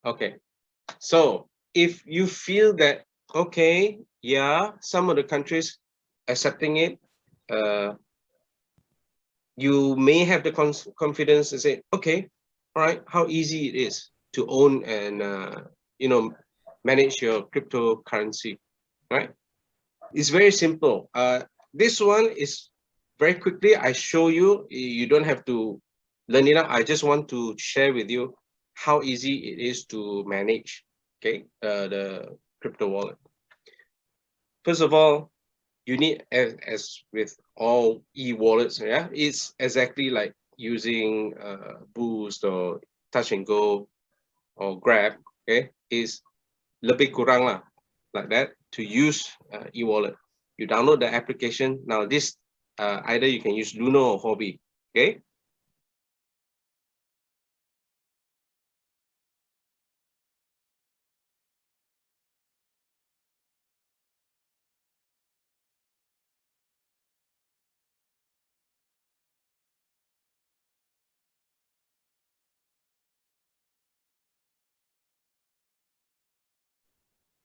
Okay, so if you feel that, okay, yeah, some of the countries accepting it, you may have the confidence to say, okay, all right, how easy it is to own and manage your cryptocurrency, right? It's very simple. This one is very quickly. I show you. You don't have to learn it out. I just want to share with you how easy it is to manage. Okay, the crypto wallet. First of all, you need, as with all e-wallets, yeah, it's exactly like using Boost or Touch and Go or Grab. Okay, is lebih kurang lah, like that, to use e-wallet. You download the application. Now this either you can use Luno or Huobi. Okay.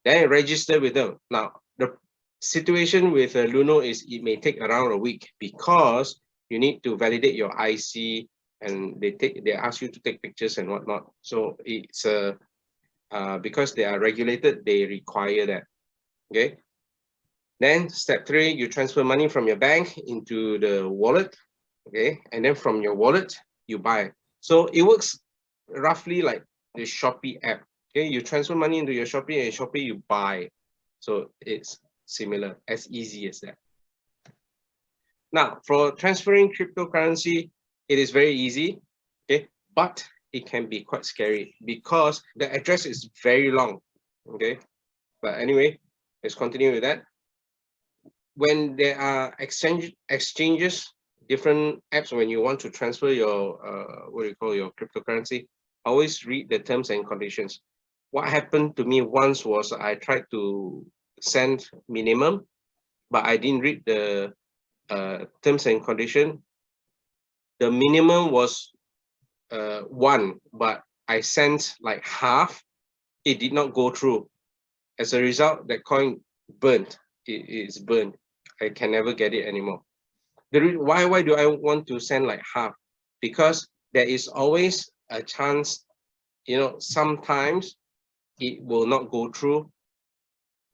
Then register with them. Now the situation with Luno is it may take around a week because you need to validate your IC and they ask you to take pictures and whatnot. So it's because they are regulated, they require that. Okay. Then step 3, you transfer money from your bank into the wallet. Okay, and then from your wallet you buy. So it works roughly like the Shopee app. Okay, you transfer money into your Shopee and Shopee you buy. So it's similar, as easy as that. Now for transferring cryptocurrency, it is very easy. Okay, but it can be quite scary because the address is very long. Okay, but anyway, let's continue with that. When there are exchanges, different apps, when you want to transfer your what do you call your cryptocurrency, always read the terms and conditions. What happened to me once was I tried to send minimum, but I didn't read the terms and condition. The minimum was 1, but I sent like half. It did not go through. As a result, that coin burnt. It is burned. I can never get it anymore. Why do I want to send like half? Because there is always a chance, sometimes it will not go through,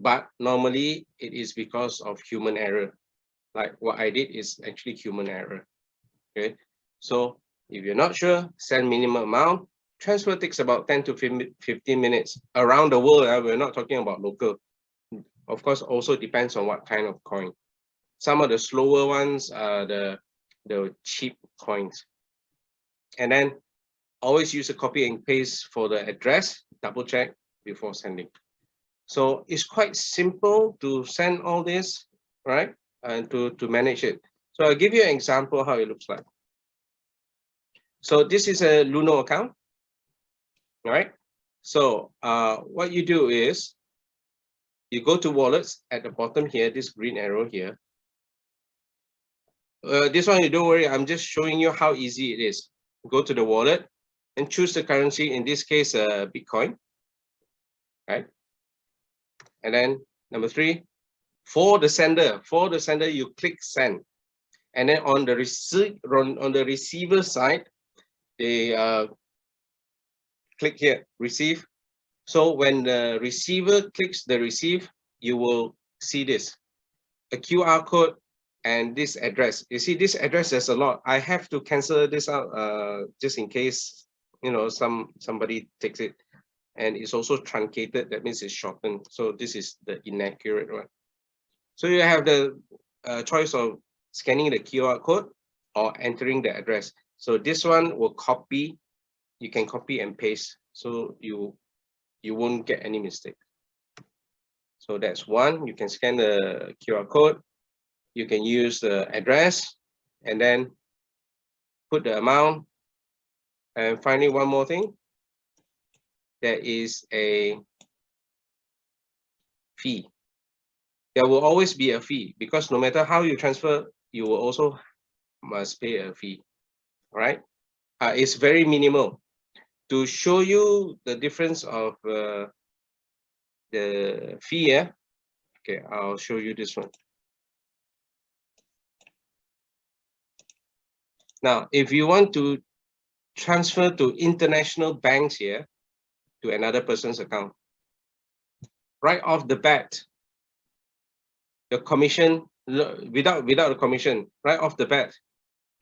but normally it is because of human error. Like what I did is actually human error. Okay, so if you're not sure, send minimum amount. Transfer takes about 10 to 15 minutes around the world. We're not talking about local. Of course, also depends on what kind of coin. Some of the slower ones are the cheap coins. And then always use a copy and paste for the address, double check before sending. So it's quite simple to send all this, right? And to manage it. So I'll give you an example how it looks like. So this is a Luno account, right? So what you do is you go to wallets at the bottom here, this green arrow here. This one, you don't worry, I'm just showing you how easy it is. Go to the wallet and choose the currency, in this case, Bitcoin, right? And then number 3, for the sender, you click send. And then on the receiver side, they click here, receive. So when the receiver clicks the receive, you will see this, a QR code and this address. You see this address, there's a lot. I have to cancel this out just in case, somebody takes it. And it's also truncated, that means it's shortened. So this is the inaccurate one. So you have the choice of scanning the QR code or entering the address. So this one will copy, you can copy and paste, so you won't get any mistake. So that's one, you can scan the QR code, you can use the address, and then put the amount. And finally, one more thing, there is a fee. There will always be a fee because no matter how you transfer, you will also must pay a fee, right? It's very minimal. to show you the difference of the fee. Yeah. Okay, I'll show you this one. Now, if you want to transfer to international banks here to another person's account, right off the bat, the commission without the commission, right off the bat,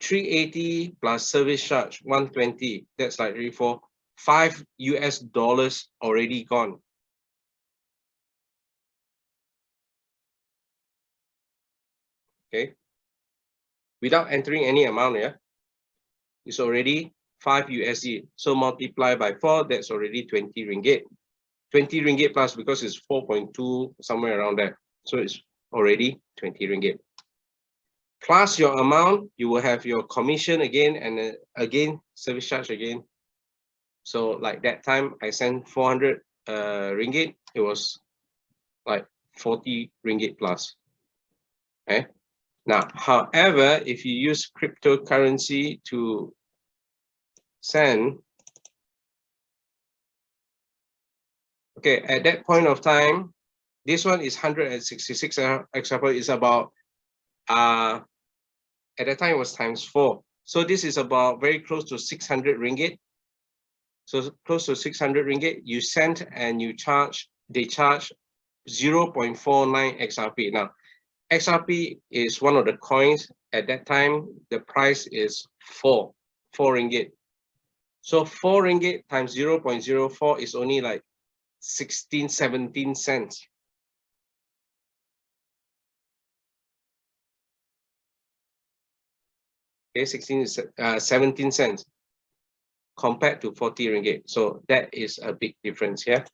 380 plus service charge 120. That's like really for $5 already gone. Okay, without entering any amount, yeah, it's already $5. So multiply by 4, that's already 20 ringgit. 20 ringgit plus, because it's 4.2, somewhere around there. So it's already 20 ringgit. Plus your amount, you will have your commission again, and again service charge again. So like that time I sent 400 ringgit, it was like 40 ringgit plus. Okay. Now, however, if you use cryptocurrency to send, okay, at that point of time, this one is 166. Example is about at that time it was ×4. So this is about very close to 600 ringgit. So close to 600 ringgit, you send and you charge, they charge 0.49 XRP. Now, XRP is one of the coins. At that time, the price is 4 ringgit. So 4 ringgit times 0.04 is only like 16, 17 cents. Okay, 17 cents compared to 40 ringgit. So that is a big difference here.